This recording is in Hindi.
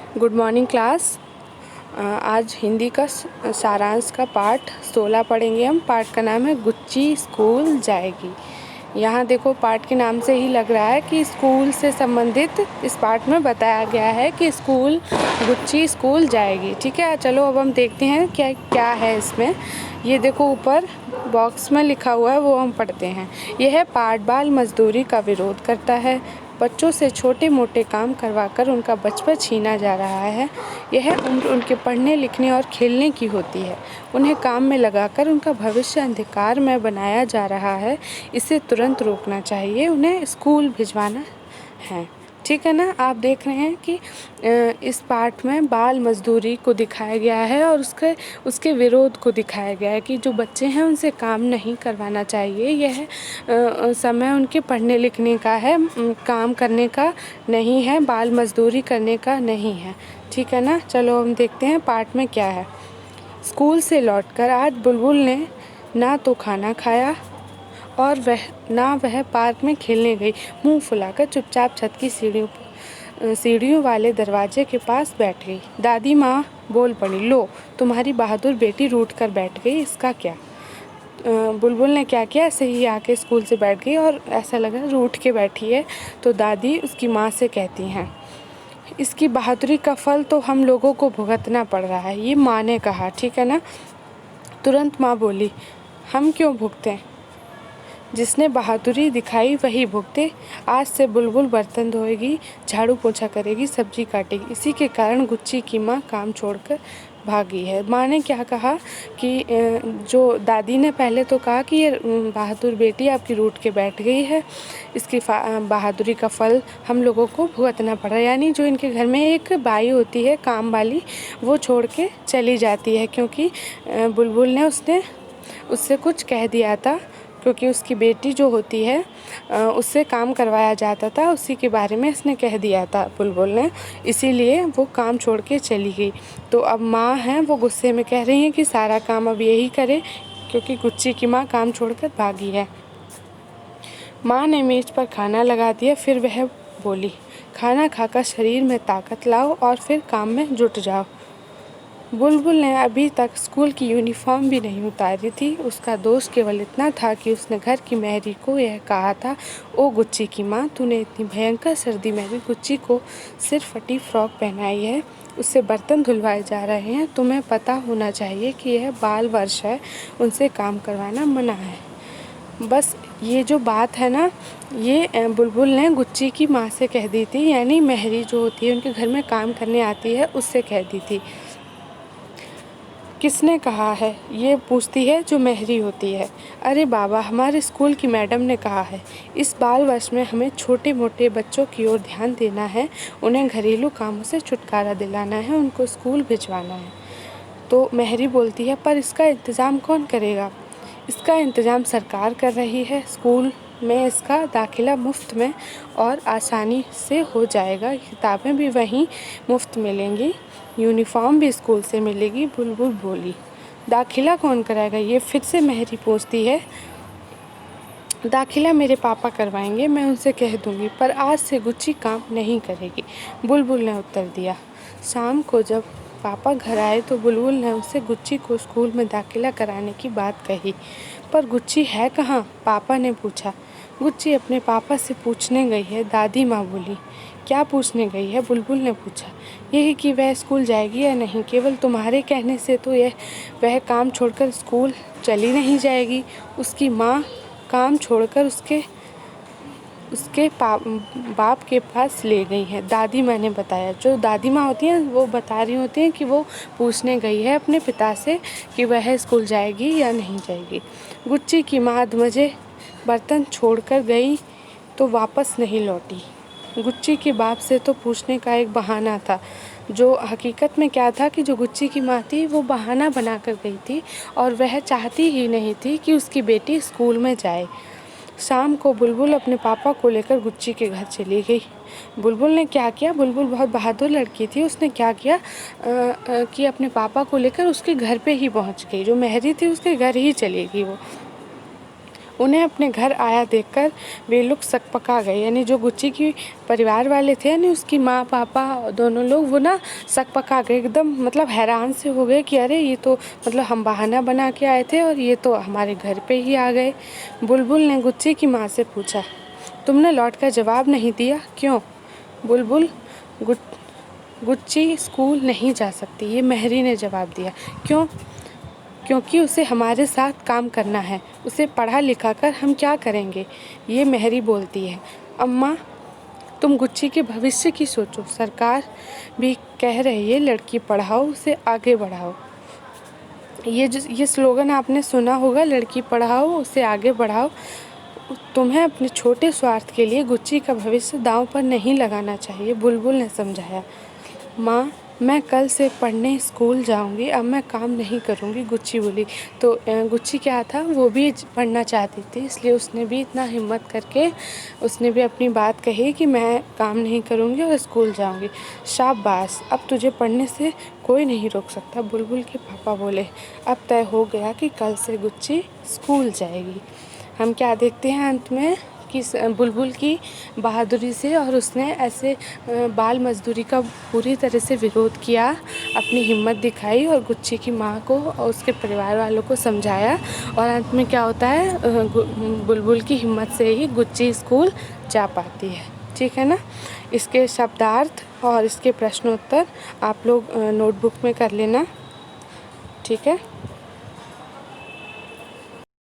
Good morning class. आज हिंदी का सारांश का पाठ 16 पढ़ेंगे हम। पाठ का नाम है गुच्ची स्कूल जाएगी। यहाँ देखो, पाठ के नाम से ही लग रहा है कि स्कूल से संबंधित इस पाठ में बताया गया है कि गुच्ची स्कूल जाएगी। ठीक है, चलो अब हम देखते हैं क्या क्या है इसमें। ये देखो, ऊपर बॉक्स में लिखा हुआ है, वो हम पढ़ते हैं। यह पाठ बाल मजदूरी का विरोध करता है। बच्चों से छोटे मोटे काम करवाकर उनका बचपन छीना जा रहा है। यह उम्र उनके पढ़ने लिखने और खेलने की होती है। उन्हें काम में लगाकर उनका भविष्य अंधकार में बनाया जा रहा है। इसे तुरंत रोकना चाहिए। उन्हें स्कूल भिजवाना है। ठीक है ना। आप देख रहे हैं कि इस पाठ में बाल मजदूरी को दिखाया गया है और उसके विरोध को दिखाया गया है कि जो बच्चे हैं उनसे काम नहीं करवाना चाहिए। यह समय उनके पढ़ने लिखने का है, काम करने का नहीं है, बाल मजदूरी करने का नहीं है। ठीक है ना। चलो हम देखते हैं पाठ में क्या है। स्कूल से लौटकर आज बुलबुल ने ना तो खाना खाया और वह पार्क में खेलने गई। मुंह फुलाकर चुपचाप छत की सीढ़ियों वाले दरवाजे के पास बैठ गई। दादी माँ बोल पड़ी, लो तुम्हारी बहादुर बेटी रूठ कर बैठ गई, इसका क्या। बुलबुल ने क्या किया, ऐसे ही आके स्कूल से बैठ गई और ऐसा लगा रूठ के बैठी है। तो दादी उसकी माँ से कहती हैं, इसकी बहादुरी का फल तो हम लोगों को भुगतना पड़ रहा है, ये माँ ने कहा। ठीक है ना। तुरंत माँ बोली, हम क्यों भुगतें, जिसने बहादुरी दिखाई वही भुगते। आज से बुलबुल बर्तन धोएगी, झाड़ू पोछा करेगी, सब्जी काटेगी। इसी के कारण गुच्ची की माँ काम छोड़कर भागी है। माँ ने क्या कहा कि जो दादी ने पहले तो कहा कि ये बहादुर बेटी आपकी रूठ के बैठ गई है, इसकी बहादुरी का फल हम लोगों को भुगतना पड़ा। यानी जो इनके घर में एक बाई होती है काम वाली, वो छोड़ के चली जाती है क्योंकि बुलबुल ने उससे कुछ कह दिया था, क्योंकि उसकी बेटी जो होती है उससे काम करवाया जाता था, उसी के बारे में इसने कह दिया था बुलबुल ने, इसीलिए वो काम छोड़ के चली गई। तो अब माँ हैं वो गुस्से में कह रही हैं कि सारा काम अब यही करे क्योंकि गुच्ची की माँ काम छोड़कर भागी है। माँ ने मेज पर खाना लगा दिया, फिर वह बोली, खाना खाकर शरीर में ताकत लाओ और फिर काम में जुट जाओ। बुलबुल ने अभी तक स्कूल की यूनिफॉर्म भी नहीं उतारी थी। उसका दोष केवल इतना था कि उसने घर की मेहरी को यह कहा था, ओ गुच्ची की माँ, तूने इतनी भयंकर सर्दी में भी गुच्ची को सिर्फ फटी फ्रॉक पहनाई है, उससे बर्तन धुलवाए जा रहे हैं। तुम्हें पता होना चाहिए कि यह बाल वर्ष है, उनसे काम करवाना मना है। बस ये जो बात है ना, ये बुलबुल ने गुच्ची की माँ से कह दी थी, यानी मेहरी जो होती है उनके घर में काम करने आती है, उससे कह दी थी। किसने कहा है, ये पूछती है जो मेहरी होती है। अरे बाबा, हमारे स्कूल की मैडम ने कहा है। इस बाल वर्ष में हमें छोटे मोटे बच्चों की ओर ध्यान देना है, उन्हें घरेलू कामों से छुटकारा दिलाना है, उनको स्कूल भिजवाना है। तो मेहरी बोलती है, पर इसका इंतज़ाम कौन करेगा। इसका इंतज़ाम सरकार कर रही है। स्कूल में इसका दाखिला मुफ्त में और आसानी से हो जाएगा। किताबें भी वहीं मुफ्त मिलेंगी, यूनिफॉर्म भी स्कूल से मिलेगी। बुलबुल बोली, दाखिला कौन कराएगा, ये फिर से मेहरी पूछती है। दाखिला मेरे पापा करवाएंगे, मैं उनसे कह दूंगी, पर आज से गुच्ची काम नहीं करेगी, बुलबुल ने उत्तर दिया। शाम को जब पापा घर आए तो बुलबुल ने उससे गुच्ची को स्कूल में दाखिला कराने की बात कही। पर गुच्ची है कहाँ, पापा ने पूछा। गुच्ची अपने पापा से पूछने गई है, दादी माँ बोली। क्या पूछने गई है, बुलबुल ने पूछा। यही कि वह स्कूल जाएगी या नहीं। केवल तुम्हारे कहने से तो वह काम छोड़कर स्कूल चली नहीं जाएगी। उसकी माँ काम छोड़कर उसके बाप के पास ले गई है, दादी माँ ने बताया। जो दादी माँ होती हैं वो बता रही होती हैं कि वो पूछने गई है अपने पिता से कि वह स्कूल जाएगी या नहीं जाएगी। गुच्ची की माँ अधमजे बर्तन छोड़कर गई तो वापस नहीं लौटी। गुच्ची के बाप से तो पूछने का एक बहाना था, जो हकीकत में क्या था कि जो गुच्ची की माँ थी वो बहाना बना कर गई थी और वह चाहती ही नहीं थी कि उसकी बेटी स्कूल में जाए। शाम को बुलबुल अपने पापा को लेकर गुच्ची के घर चली गई। बुलबुल ने क्या किया, बुलबुल बहुत बहादुर लड़की थी। उसने क्या किया कि अपने पापा को लेकर उसके घर पे ही पहुंच गई। जो मेहरी थी उसके घर ही चली गई वो, उन्हें अपने घर आया देखकर वे लोग सकपका गए। यानी जो गुच्ची की परिवार वाले थे, यानी उसकी माँ पापा दोनों लोग, वो ना सकपका गए एकदम, मतलब हैरान से हो गए कि अरे ये तो मतलब हम बहाना बना के आए थे और ये तो हमारे घर पे ही आ गए। बुलबुल ने गुच्ची की माँ से पूछा, तुमने लौट कर जवाब नहीं दिया, क्यों? बुलबुल, गुच्ची स्कूल नहीं जा सकती, ये महरी ने जवाब दिया। क्यों? क्योंकि उसे हमारे साथ काम करना है, उसे पढ़ा लिखा कर हम क्या करेंगे, ये महरी बोलती है। अम्मा, तुम गुच्ची के भविष्य की सोचो, सरकार भी कह रही है लड़की पढ़ाओ, उसे आगे बढ़ाओ। ये स्लोगन आपने सुना होगा, लड़की पढ़ाओ उसे आगे बढ़ाओ। तुम्हें अपने छोटे स्वार्थ के लिए गुच्ची का भविष्य दांव पर नहीं लगाना चाहिए, बुलबुल ने समझाया। माँ, मैं कल से पढ़ने स्कूल जाऊंगी, अब मैं काम नहीं करूंगी, गुच्ची बोली। तो गुच्ची क्या था, वो भी पढ़ना चाहती थी, इसलिए उसने भी इतना हिम्मत करके उसने भी अपनी बात कही कि मैं काम नहीं करूंगी और स्कूल जाऊंगी। शाबाश, अब तुझे पढ़ने से कोई नहीं रोक सकता, बुलबुल के पापा बोले। अब तय हो गया कि कल से गुच्ची स्कूल जाएगी। हम क्या देखते हैं अंत में कि बुलबुल की बहादुरी से, और उसने ऐसे बाल मजदूरी का पूरी तरह से विरोध किया, अपनी हिम्मत दिखाई और गुच्ची की माँ को और उसके परिवार वालों को समझाया। और अंत में क्या होता है, बुलबुल की हिम्मत से ही गुच्ची स्कूल जा पाती है। ठीक है ना। इसके शब्दार्थ और इसके प्रश्नोत्तर आप लोग नोटबुक में कर लेना। ठीक है।